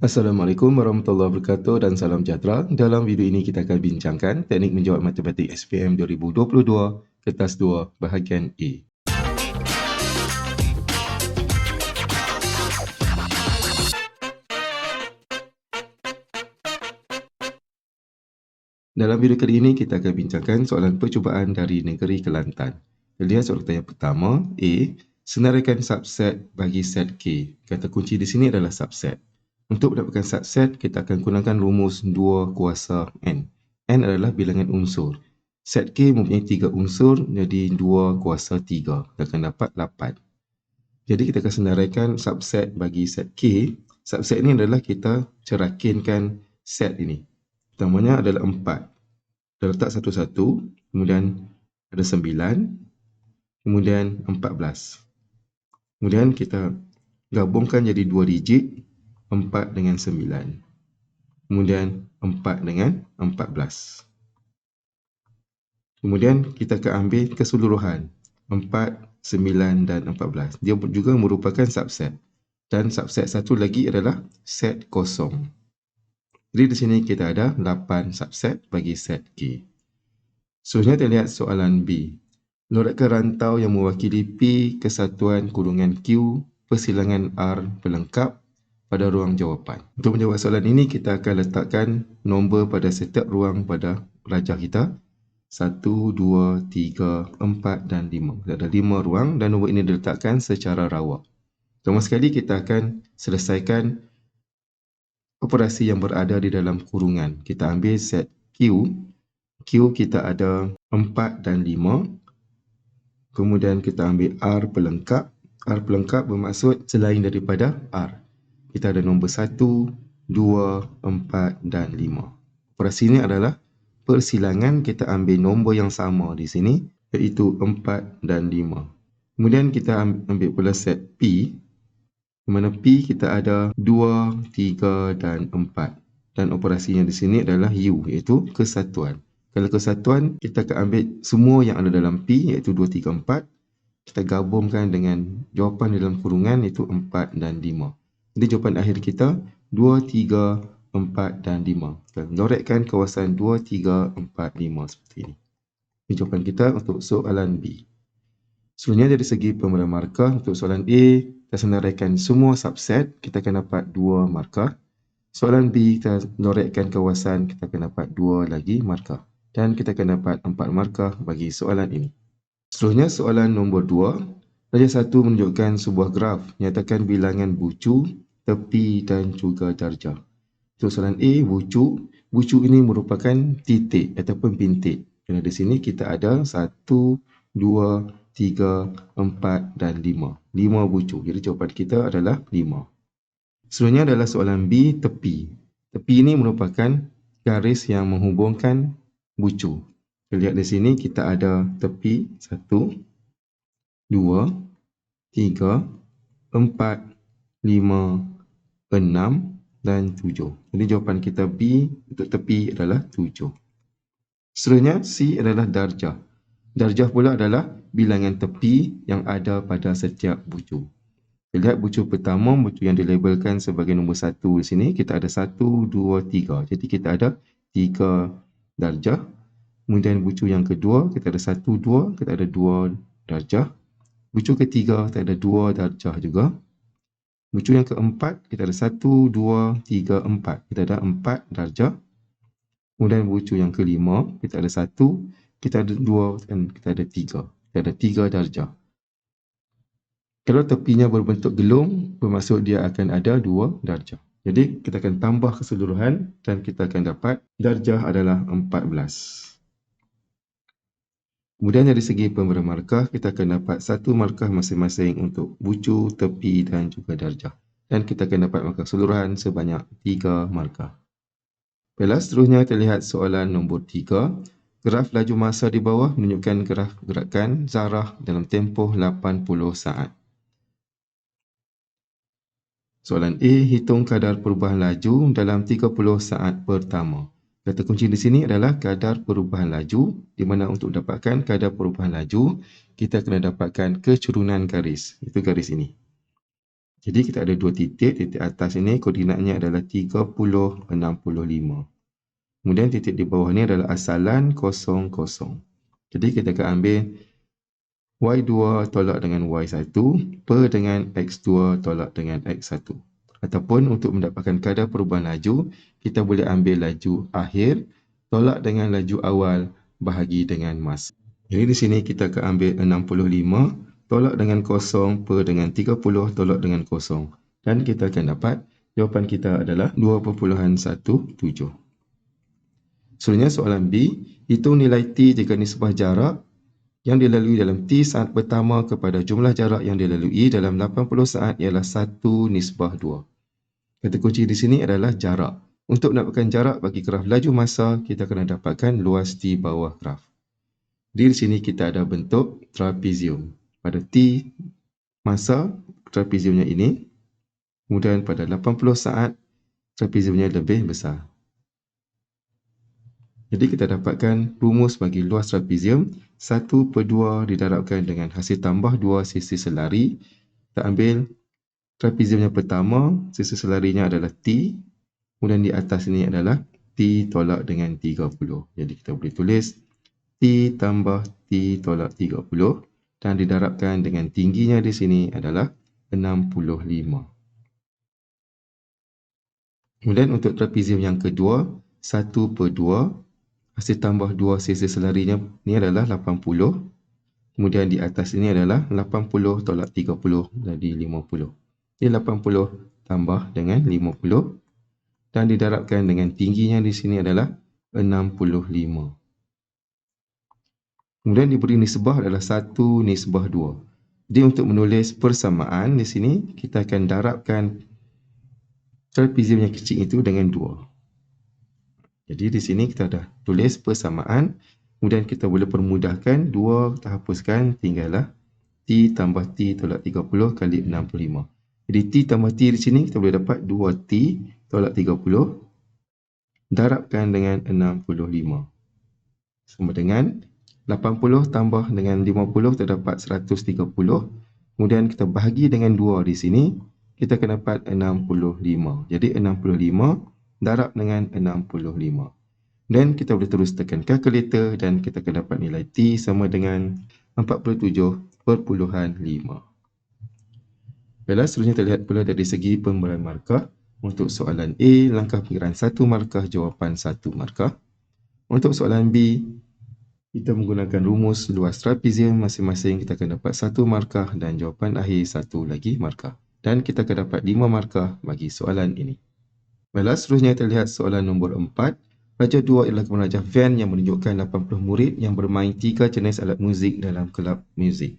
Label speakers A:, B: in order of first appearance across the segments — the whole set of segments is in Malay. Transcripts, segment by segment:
A: Assalamualaikum warahmatullahi wabarakatuh dan salam sejahtera. Dalam video ini kita akan bincangkan teknik menjawab matematik SPM 2022 kertas 2 bahagian A. Dalam video kali ini kita akan bincangkan soalan percubaan dari negeri Kelantan. Kita lihat soalan yang pertama, A. Senaraikan subset bagi set K. Kata kunci di sini adalah subset. Untuk mendapatkan subset, kita akan gunakan rumus 2 kuasa N. N adalah bilangan unsur. Set K mempunyai 3 unsur, jadi 2 kuasa 3. Kita akan dapat 8. Jadi kita akan senaraikan subset bagi set K. Subset ini adalah kita cerakinkan set ini. Pertamanya adalah 4. Kita letak satu-satu, kemudian ada 9, kemudian 14. Kemudian kita gabungkan jadi 2 digit, 4 dengan 9. Kemudian 4 dengan 14. Kemudian kita akan ambil keseluruhan 4, 9 dan 14. Dia juga merupakan subset. Dan subset satu lagi adalah set kosong. Jadi di sini kita ada 8 subset bagi set K. Seterusnya kita lihat soalan B. Loratkan rantau yang mewakili P kesatuan kurungan Q persilangan R pelengkap pada ruang jawapan. Untuk menjawab soalan ini, kita akan letakkan nombor pada setiap ruang pada rajah kita. 1, 2, 3, 4 dan 5. Ada 5 ruang dan nombor ini diletakkan secara rawak. Pertama sekali kita akan selesaikan operasi yang berada di dalam kurungan. Kita ambil set Q. Q kita ada 4 dan 5. Kemudian kita ambil R pelengkap. R pelengkap bermaksud selain daripada R. Kita ada nombor 1, 2, 4 dan 5. Operasi ini adalah persilangan. Kita ambil nombor yang sama di sini, iaitu 4 dan 5. Kemudian kita ambil pula set P. Di mana P kita ada 2, 3 dan 4. Dan operasinya di sini adalah U, iaitu kesatuan. Kalau kesatuan, kita akan ambil semua yang ada dalam P, iaitu 2, 3, 4. Kita gabungkan dengan jawapan dalam kurungan, iaitu 4 dan 5. Jadi jawapan akhir kita 2, 3, 4 dan 5. Kita lorekkan kawasan 2, 3, 4, 5 seperti ini. Ini jawapan kita untuk soalan B. Sebenarnya dari segi pemberian markah, untuk soalan A, kita senaraikan semua subset, kita akan dapat 2 markah. Soalan B, kita lorekkan kawasan, kita akan dapat 2 lagi markah. Dan kita akan dapat 4 markah bagi soalan ini. Seterusnya soalan nombor 2. Rajah 1 menunjukkan sebuah graf nyatakan bilangan bucu, tepi dan juga darjah. Untuk soalan A, bucu. Bucu ini merupakan titik ataupun bintik. Kerana di sini kita ada 1, 2, 3, 4 dan 5. 5 bucu. Jadi jawapan kita adalah 5. Seterusnya adalah soalan B, tepi. Tepi ini merupakan garis yang menghubungkan bucu. Kita lihat di sini kita ada tepi 1, 2, 3, 4, 5, 6 dan 7. Jadi jawapan kita B untuk tepi adalah 7. Seterusnya C adalah darjah. Darjah pula adalah bilangan tepi yang ada pada setiap bucu. Kita lihat bucu pertama, bucu yang dilabelkan sebagai nombor 1 di sini. Kita ada 1, 2, 3. Jadi kita ada 3 darjah. Kemudian bucu yang kedua, kita ada 1, 2. Kita ada 2 darjah. Bucu ketiga, kita ada 2 darjah juga. Bucu yang keempat, kita ada 1, 2, 3, 4. Kita ada 4 darjah. Kemudian bucu yang kelima, kita ada 1, kita ada 2 dan kita ada 3. Kita ada 3 darjah. Kalau tepinya berbentuk gelung, bermaksud dia akan ada 2 darjah. Jadi kita akan tambah keseluruhan dan kita akan dapat darjah adalah 14. Kemudian dari segi pemberian markah, kita akan dapat 1 markah masing-masing untuk bucu, tepi dan juga darjah. Dan kita akan dapat markah keseluruhan sebanyak 3 markah. Baiklah, seterusnya kita lihat soalan nombor 3. Graf laju masa di bawah menunjukkan graf gerakan zarah dalam tempoh 80 saat. Soalan A, hitung kadar perubahan laju dalam 30 saat pertama. Kata kunci di sini adalah kadar perubahan laju, di mana untuk dapatkan kadar perubahan laju, kita kena dapatkan kecurunan garis. Itu garis ini. Jadi kita ada dua titik, titik atas ini koordinatnya adalah 30, 65. Kemudian titik di bawah ni adalah asalan 0, 0. Jadi kita akan ambil Y2 tolak dengan Y1 per dengan X2 tolak dengan X1. Ataupun untuk mendapatkan kadar perubahan laju, kita boleh ambil laju akhir tolak dengan laju awal bahagi dengan masa. Jadi di sini kita akan ambil 65 tolak dengan 0 per dengan 30 tolak dengan 0. Dan kita akan dapat jawapan kita adalah 2.17. Seterusnya soalan B, hitung nilai T jika nisbah jarak yang dilalui dalam T saat pertama kepada jumlah jarak yang dilalui dalam 80 saat ialah 1:2. Kata kunci di sini adalah jarak. Untuk mendapatkan jarak bagi graf laju masa, kita kena dapatkan luas T bawah graf. Di sini kita ada bentuk trapezium. Pada T masa, trapeziumnya ini. Kemudian pada 80 saat, trapeziumnya lebih besar. Jadi kita dapatkan rumus bagi luas trapezium 1/2 didarabkan dengan hasil tambah 2 sisi selari. Kita ambil trapeziumnya pertama, sisi selarinya adalah T. Kemudian di atas ini adalah T tolak dengan 30. Jadi kita boleh tulis T tambah T tolak 30 dan didarabkan dengan tingginya di sini adalah 65. Kemudian untuk trapezium yang kedua, 1/2 hasil tambah 2 sisi selarinya ni adalah 80. Kemudian di atas ini adalah 80 tolak 30 jadi 50. Jadi 80 tambah dengan 50 dan didarabkan dengan tingginya di sini adalah 65. Kemudian diberi nisbah adalah 1:2. Jadi untuk menulis persamaan di sini kita akan darabkan trapezium yang kecil itu dengan 2. Jadi di sini kita dah tulis persamaan. Kemudian kita boleh permudahkan 2 kita hapuskan, tinggallah T tambah T tolak 30 kali 65. Jadi T tambah T di sini kita boleh dapat 2T tolak 30 darabkan dengan 65. Sama dengan 80 tambah dengan 50 kita dapat 130. Kemudian kita bahagi dengan 2 di sini, kita akan dapat 65. Jadi 65 darab dengan 65. Dan kita boleh terus tekan kalkulator dan kita akan dapat nilai T sama dengan 47.5. Baiklah, seterusnya kita lihat pula dari segi pemberian markah. Untuk soalan A, langkah pengiraan 1 markah, jawapan 1 markah. Untuk soalan B, kita menggunakan rumus luas trapezium, masing-masing kita akan dapat 1 markah dan jawapan akhir 1 lagi markah. Dan kita akan dapat 5 markah bagi soalan ini. Baiklah, seterusnya kita lihat soalan nombor 4. Raja 2 ialah kemenajah van yang menunjukkan 80 murid yang bermain 3 jenis alat muzik dalam kelab muzik.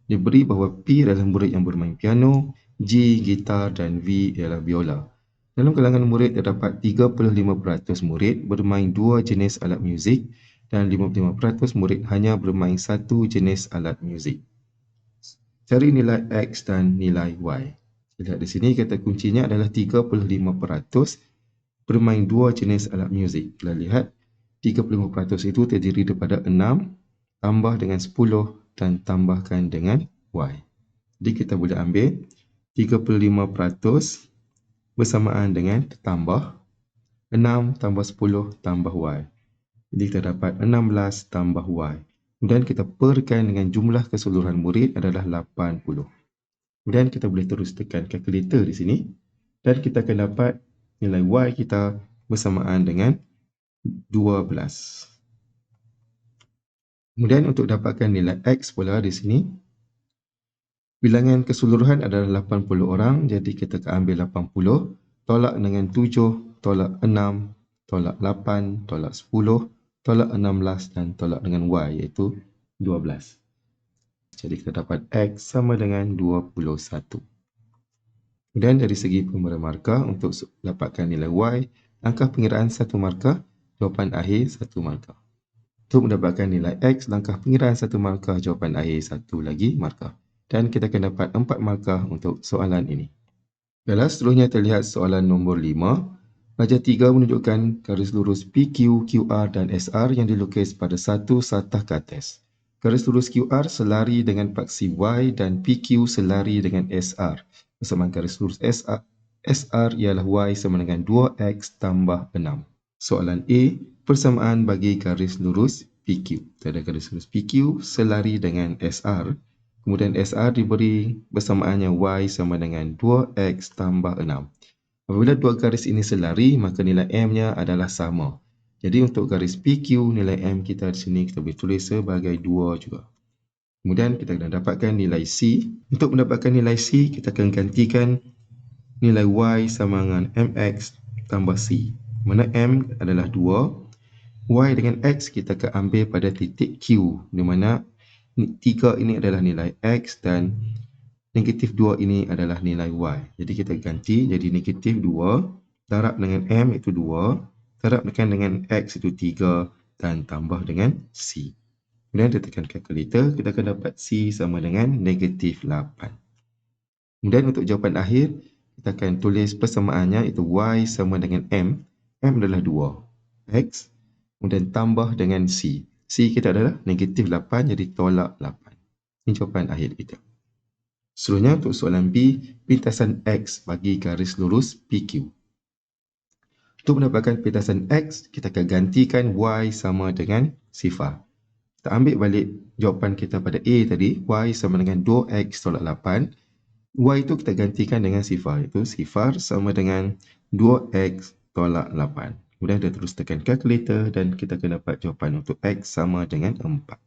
A: Diberi bahawa P adalah murid yang bermain piano, G gitar dan V ialah biola. Dalam kalangan murid terdapat 35% murid bermain 2 jenis alat muzik dan 55% murid hanya bermain 1 jenis alat muzik. Cari nilai X dan nilai Y. Lihat di sini kata kuncinya adalah 35% bermain 2 jenis alat muzik. Kita lihat 35% itu terdiri daripada 6 tambah dengan 10 dan tambahkan dengan Y. Jadi kita boleh ambil 35% bersamaan dengan tambah 6 tambah 10 tambah Y. Jadi kita dapat 16 tambah Y. Kemudian kita perkan dengan jumlah keseluruhan murid adalah 80. Kemudian kita boleh terus tekan kalkulator di sini dan kita akan dapat nilai Y kita bersamaan dengan 12. Kemudian untuk dapatkan nilai X pula di sini, bilangan keseluruhan adalah 80 orang, jadi kita akan ambil 80 tolak dengan 7 tolak 6 tolak 8 tolak 10 tolak 16 dan tolak dengan Y iaitu 12. Jadi kita dapat X sama dengan 21. Kemudian dari segi pemberian markah, untuk dapatkan nilai Y, langkah pengiraan 1 markah, jawapan akhir 1 markah. Untuk mendapatkan nilai X, langkah pengiraan 1 markah, jawapan akhir 1 lagi markah. Dan kita akan dapat 4 markah untuk soalan ini. Baiklah, seterusnya terlihat soalan nombor 5. Raja 3 menunjukkan garis lurus PQ, QR dan SR yang dilukis pada satu satah ke atas. Garis lurus QR selari dengan paksi Y dan PQ selari dengan SR. Persamaan garis lurus SR ialah Y sama dengan 2X tambah 6. Soalan A, persamaan bagi garis lurus PQ. Kita ada garis lurus PQ selari dengan SR. Kemudian SR diberi persamaannya Y sama dengan 2X tambah 6. Apabila dua garis ini selari, maka nilai M-nya adalah sama. Jadi untuk garis PQ, nilai M kita di sini kita boleh tulis sebagai 2 juga. Kemudian kita akan dapatkan nilai C. Untuk mendapatkan nilai C, kita akan gantikan nilai Y sama dengan MX tambah C. Mana M adalah 2, Y dengan X kita akan ambil pada titik Q, di mana 3 ini adalah nilai X dan negatif 2 ini adalah nilai Y. Jadi kita ganti jadi negatif 2, darab dengan M itu 2, darabkan dengan X itu 3 dan tambah dengan C. Kemudian kita tekan kalkulator, kita akan dapat C sama dengan negatif 8. Kemudian untuk jawapan akhir, kita akan tulis persamaannya itu Y sama dengan M. M adalah 2. X. Kemudian tambah dengan C. C kita adalah negatif 8, jadi tolak 8. Ini jawapan akhir kita. Seterusnya untuk soalan B, pintasan X bagi garis lurus PQ. Untuk mendapatkan pintasan X, kita akan gantikan Y sama dengan sifar. Kita ambil balik jawapan kita pada A tadi, Y sama dengan 2X tolak 8. Y itu kita gantikan dengan sifar, iaitu sifar sama dengan 2X tolak 8. Kemudian kita terus tekan kalkulator dan kita akan dapat jawapan untuk X sama dengan 4.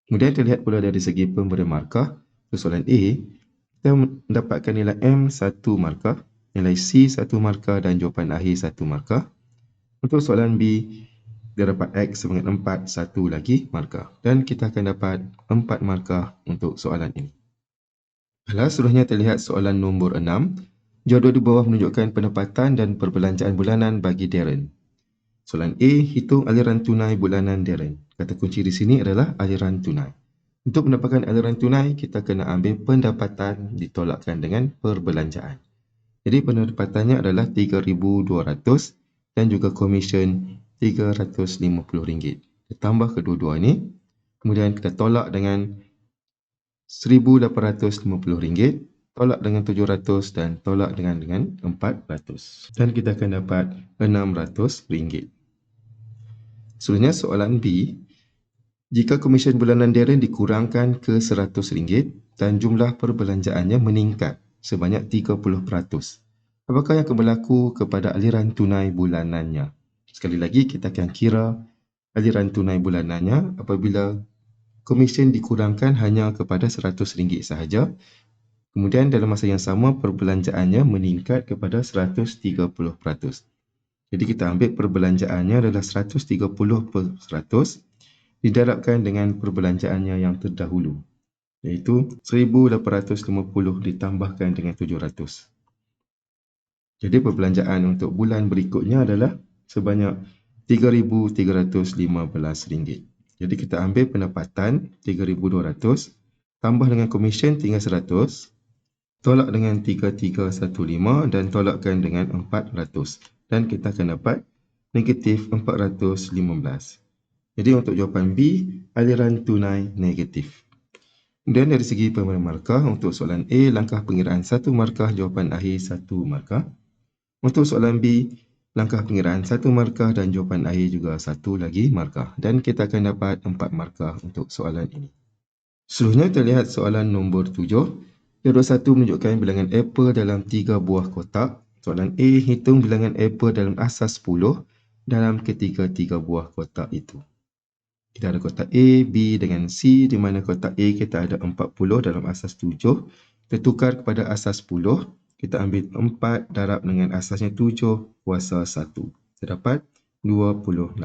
A: Kemudian kita lihat pula dari segi pemberi markah. Untuk soalan A, kita mendapatkan nilai M 1 markah, nilai C 1 markah dan jawapan akhir 1 markah. Untuk soalan B, dia dapat X sama dengan 4, 1 lagi markah. Dan kita akan dapat 4 markah untuk soalan ini. Seterusnya terlihat soalan nombor 6. Jadual di bawah menunjukkan pendapatan dan perbelanjaan bulanan bagi Darren. Soalan A, hitung aliran tunai bulanan Darren. Kata kunci di sini adalah aliran tunai. Untuk mendapatkan aliran tunai, kita kena ambil pendapatan ditolakkan dengan perbelanjaan. Jadi pendapatannya adalah RM3,200 dan juga komisen RM350. Kita tambah kedua-dua ini, kemudian kita tolak dengan RM1,850, tolak dengan RM700 dan tolak dengan RM400. Dan kita akan dapat RM600. Seterusnya soalan B, jika komisen bulanan Darren dikurangkan ke RM100 dan jumlah perbelanjaannya meningkat sebanyak 30%, apakah yang akan berlaku kepada aliran tunai bulanannya? Sekali lagi, kita akan kira aliran tunai bulanannya apabila komisen dikurangkan hanya kepada RM100 sahaja. Kemudian dalam masa yang sama, perbelanjaannya meningkat kepada 130%. Jadi kita ambil perbelanjaannya adalah 130% didarabkan dengan perbelanjaannya yang terdahulu, iaitu 1,850 ditambahkan dengan 700. Jadi perbelanjaan untuk bulan berikutnya adalah sebanyak RM3,315. Jadi kita ambil pendapatan RM3,200, tambah dengan komisen tinggal 100, tolak dengan 3,315 dan tolakkan dengan 400. Dan kita akan dapat negatif 415. Jadi untuk jawapan B, aliran tunai negatif. Kemudian dari segi pemberian markah, untuk soalan A, langkah pengiraan 1 markah, jawapan akhir 1 markah. Untuk soalan B, langkah pengiraan 1 markah dan jawapan akhir juga 1 lagi markah. Dan kita akan dapat 4 markah untuk soalan ini. Seterusnya terlihat soalan nombor 7. Jadual 1 menunjukkan bilangan apple dalam 3 buah kotak. Soalan A, hitung bilangan apple dalam asas 10 dalam ketiga-tiga buah kotak itu. Kita ada kotak A, B dengan C, di mana kotak A kita ada 40 dalam asas 7. Kita tukar kepada asas 10. Kita ambil 4 darab dengan asasnya 7 kuasa 1. Kita dapat 28.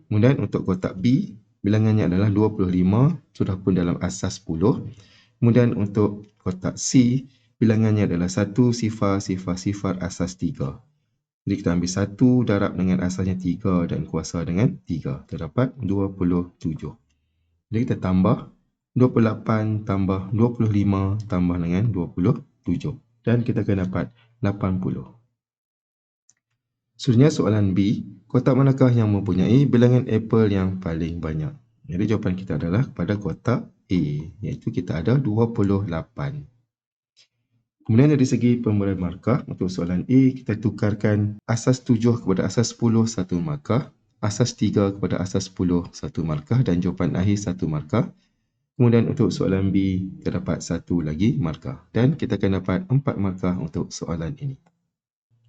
A: Kemudian untuk kotak B, bilangannya adalah 25, sudah pun dalam asas 10. Kemudian untuk kotak C, bilangannya adalah 1 sifar sifar sifar asas 3. Jadi kita ambil 1 darab dengan asasnya 3 dan kuasa dengan 3. Terdapat 27. Jadi kita tambah 28 tambah 25 tambah dengan 27. Dan kita akan dapat 80. Seterusnya soalan B, kotak manakah yang mempunyai bilangan apple yang paling banyak? Jadi jawapan kita adalah pada kotak A, iaitu kita ada 28. Kemudian dari segi pemberian markah, untuk soalan A, kita tukarkan asas 7 kepada asas 10, 1 markah, asas 3 kepada asas 10, 1 markah dan jawapan akhir 1 markah. Kemudian untuk soalan B, kita dapat 1 lagi markah dan kita akan dapat 4 markah untuk soalan ini.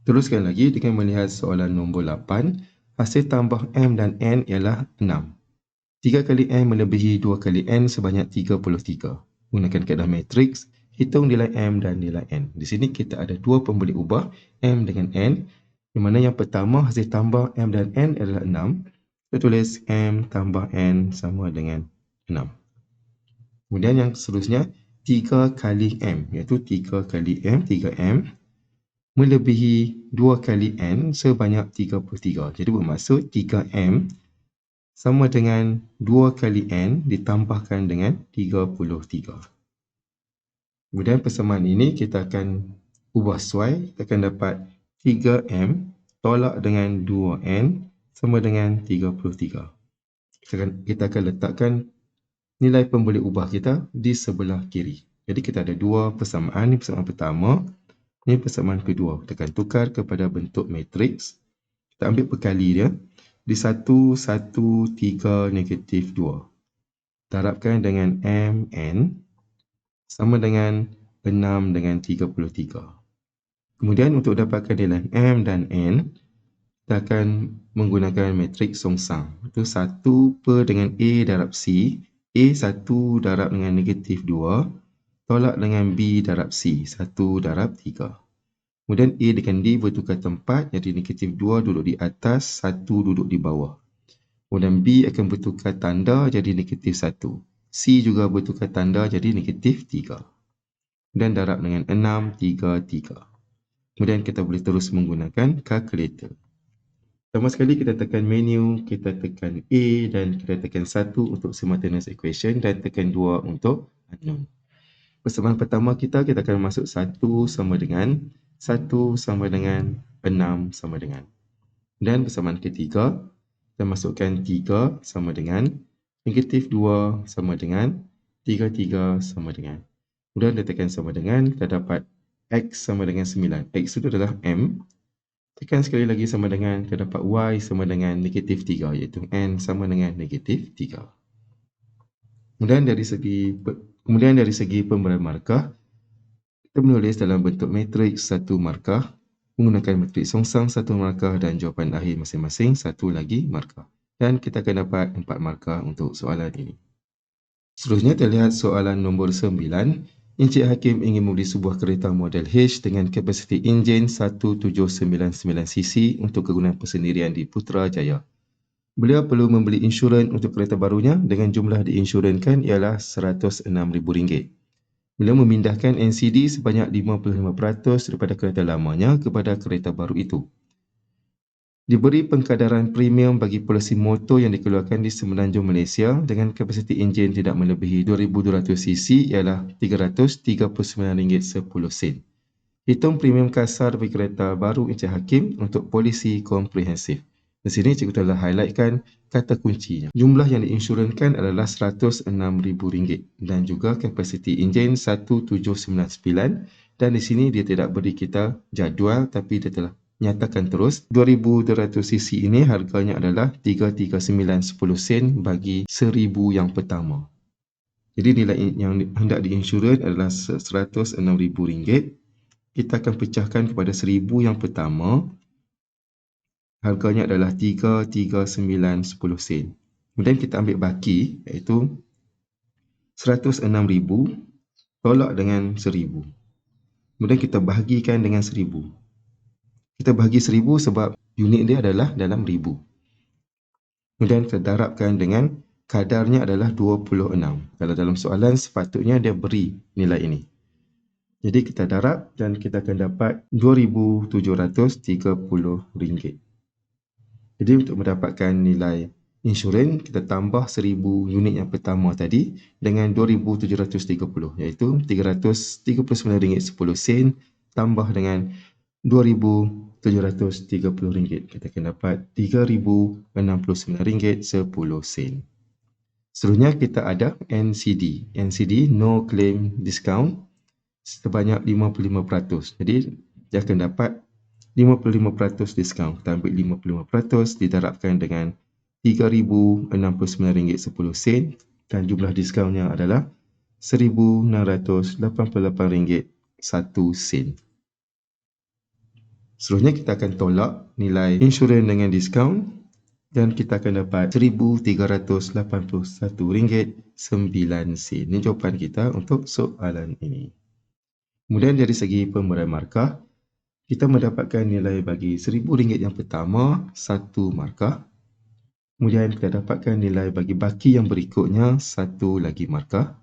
A: Teruskan lagi dengan melihat soalan nombor 8. Hasil tambah M dan N ialah 6. 3 kali M melebihi 2 kali N sebanyak 33. Gunakan kaedah matriks, hitung nilai M dan nilai N. Di sini kita ada dua pembeli ubah, M dengan N. Di mana yang pertama hasil tambah M dan N adalah 6. Kita tulis M tambah N sama dengan 6. Kemudian yang seterusnya, 3 kali M, iaitu 3 kali M, 3M, melebihi 2 kali N sebanyak 33. Jadi bermaksud 3M sama dengan 2 kali N ditambahkan dengan 33. Kemudian persamaan ini kita akan ubah suai, kita akan dapat 3M tolak dengan 2N sama dengan 33. Kita akan letakkan nilai pembeli ubah kita di sebelah kiri. Jadi kita ada dua persamaan. Ini persamaan pertama, ini persamaan kedua. Kita akan tukar kepada bentuk matriks. Kita ambil perkali dia. Di 1, 1, 3, negatif 2. Darabkan dengan MN sama dengan 6 dengan 33. Kemudian untuk dapatkan nilai M dan N, kita akan menggunakan matriks songsang. Itu 1 per dengan A darab C. A 1 darab dengan negatif 2 tolak dengan B darab C 1 darab 3. Kemudian A dengan D bertukar tempat, jadi negatif 2 duduk di atas, 1 duduk di bawah. Kemudian B akan bertukar tanda jadi negatif 1. C juga bertukar tanda jadi negatif 3. Dan darab dengan 6, 3, 3. Kemudian kita boleh terus menggunakan kalkulator. Pertama sekali kita tekan menu, kita tekan A dan kita tekan 1 untuk simultaneous equation dan tekan 2 untuk unknown. Persamaan pertama kita akan masuk 1 sama dengan 1 sama dengan 6 sama dengan. Dan persamaan ketiga, kita masukkan 3 sama dengan negatif 2 sama dengan 3 sama dengan. Kemudian kita tekan sama dengan, kita dapat X sama dengan 9. X itu adalah M. Tekan sekali lagi sama dengan, kita dapat Y sama dengan negatif 3, iaitu N sama dengan negatif 3. Kemudian dari segi pemberian markah, kita menulis dalam bentuk matriks 1 markah, menggunakan matriks songsang 1 markah dan jawapan akhir masing-masing 1 lagi markah. Dan kita akan dapat 4 markah untuk soalan ini. Seterusnya terlihat soalan nombor 9. Encik Hakim ingin membeli sebuah kereta model H dengan kapasiti enjin 1799cc untuk kegunaan persendirian di Putrajaya. Beliau perlu membeli insurans untuk kereta barunya dengan jumlah diinsurankan ialah RM106,000. Beliau memindahkan NCD sebanyak 55% daripada kereta lamanya kepada kereta baru itu. Diberi pengkadaran premium bagi polisi motor yang dikeluarkan di Semenanjung Malaysia dengan kapasiti enjin tidak melebihi 2200cc ialah RM339.10. Hitung premium kasar bagi kereta baru Encik Hakim untuk polisi komprehensif. Di sini cikgu telah highlightkan kata kuncinya. Jumlah yang diinsurankan adalah RM106,000 dan juga kapasiti enjin 1799 dan di sini dia tidak beri kita jadual tapi dia telah nyatakan terus 2200cc ini harganya adalah 339.10 bagi 1000 yang pertama. Jadi nilai yang hendak diinsurans adalah RM106,000. Kita akan pecahkan kepada 1000 yang pertama. Harganya adalah 339.10. Kemudian kita ambil baki iaitu 106,000 tolak dengan 1000. Kemudian kita bahagikan dengan 1000. Kita bahagi 1000 sebab unit dia adalah dalam ribu. Kemudian kita darabkan dengan kadarnya adalah 26. Kalau dalam soalan sepatutnya dia beri nilai ini. Jadi kita darab dan kita akan dapat RM2,730. Jadi untuk mendapatkan nilai insurans, kita tambah 1000 unit yang pertama tadi dengan 2,730 iaitu RM339.10 tambah dengan RM2,730. Kita akan dapat RM3,069.10. Seterusnya kita ada NCD. NCD, no claim discount, sebanyak 55%. Jadi dia akan dapat 55% diskaun. Kita ambil 55% didarabkan dengan RM3,069.10 dan jumlah diskaunnya adalah RM1,688.01. Seterusnya kita akan tolak nilai insurans dengan diskaun dan kita akan dapat RM1,381.09. Ini jawapan kita untuk soalan ini. Kemudian dari segi pemberian markah, kita mendapatkan nilai bagi RM1,000 yang pertama, 1 markah. Kemudian kita dapatkan nilai bagi baki yang berikutnya, 1 lagi markah.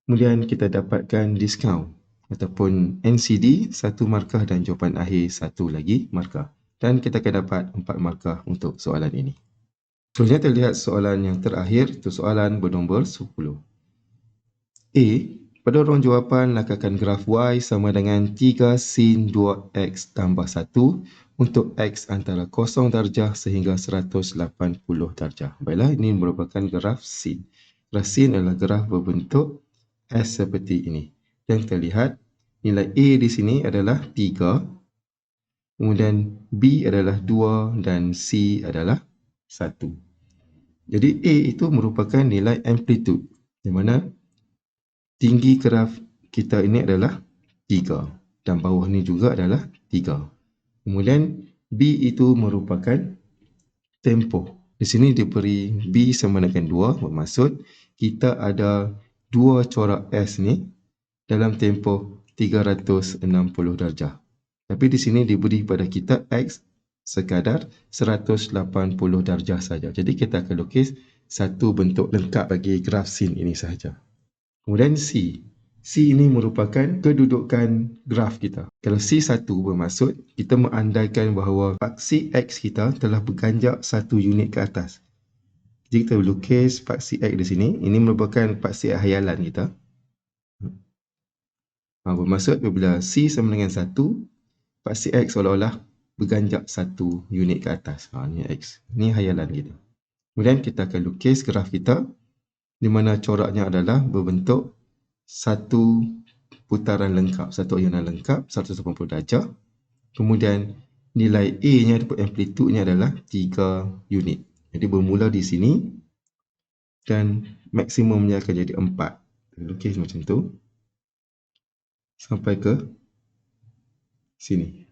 A: Kemudian kita dapatkan diskaun ataupun NCD, 1 markah dan jawapan akhir 1 lagi markah. Dan kita akan dapat 4 markah untuk soalan ini. Seterusnya kita lihat soalan yang terakhir, itu soalan bernombor 10. A. Pada ruang jawapan, lakarkan graf Y sama dengan 3 sin 2X tambah 1 untuk X antara 0 darjah sehingga 180 darjah. Baiklah, ini merupakan graf sin. Graf sin adalah graf berbentuk S seperti ini. Dan kita lihat nilai A di sini adalah 3, kemudian B adalah 2 dan C adalah 1. Jadi A itu merupakan nilai amplitude, di mana tinggi graf kita ini adalah 3 dan bawah ni juga adalah 3. Kemudian B itu merupakan tempoh. Di sini diberi B sama dengan 2, bermaksud kita ada 2 corak S ni dalam tempoh 360 darjah. Tapi di sini diberi pada kita X sekadar 180 darjah saja. Jadi kita akan lukis satu bentuk lengkap bagi graf sin ini sahaja. Kemudian C. C ini merupakan kedudukan graf kita. Kalau C1 bermaksud kita mengandaikan bahawa paksi X kita telah berganjak 1 unit ke atas. Jadi kita lukis paksi X di sini. Ini merupakan paksi hayalan kita. Bermaksud apabila C sama dengan 1, paksi X seolah-olah berganjak 1 unit ke atas. Ini X. Ini hayalan kita. Kemudian kita akan lukis graf kita di mana coraknya adalah berbentuk satu putaran lengkap, satu ayunan lengkap 180 darjah. Kemudian nilai A-nya ataupun amplitude-nya adalah 3 unit. Jadi bermula di sini dan maksimumnya akan jadi 4. Lukis macam tu sampai ke sini.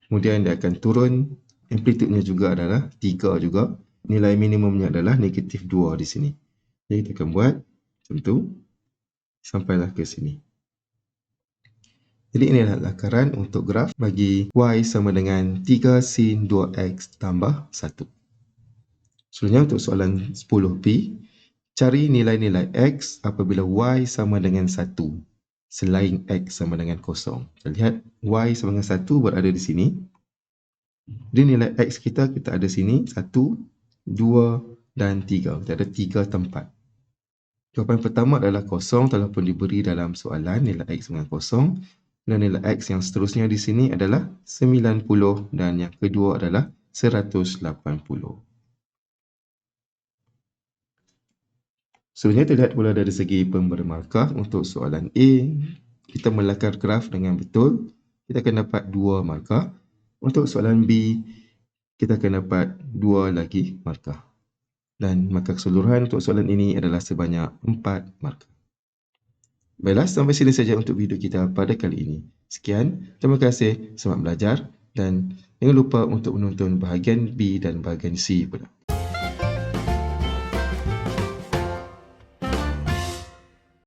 A: Kemudian dia akan turun, amplitude-nya juga adalah 3 juga. Nilai minimumnya adalah negatif 2 di sini. Jadi kita akan buat macam tu sampailah ke sini. Jadi ini adalah lakaran untuk graf bagi Y sama dengan 3 sin 2X tambah 1. Selanjutnya untuk soalan 10B, cari nilai-nilai X apabila Y sama dengan 1 selain X sama dengan 0. Kita lihat Y sama dengan 1 berada di sini. Jadi nilai X kita ada sini 1, 2 dan 3. Kita ada 3 tempat. Jawapan pertama adalah 0 walaupun diberi dalam soalan nilai X dengan 0. Dan nilai X yang seterusnya di sini adalah 90 dan yang kedua adalah 180. Sebenarnya kita lihat pula dari segi pemberi markah untuk soalan A. Kita melakar graf dengan betul. Kita akan dapat 2 markah. Untuk soalan B, kita akan dapat 2 lagi markah. Dan markah keseluruhan untuk soalan ini adalah sebanyak 4 markah. Baiklah, sampai sini saja untuk video kita pada kali ini. Sekian, terima kasih, selamat belajar dan jangan lupa untuk menonton bahagian B dan bahagian C pula.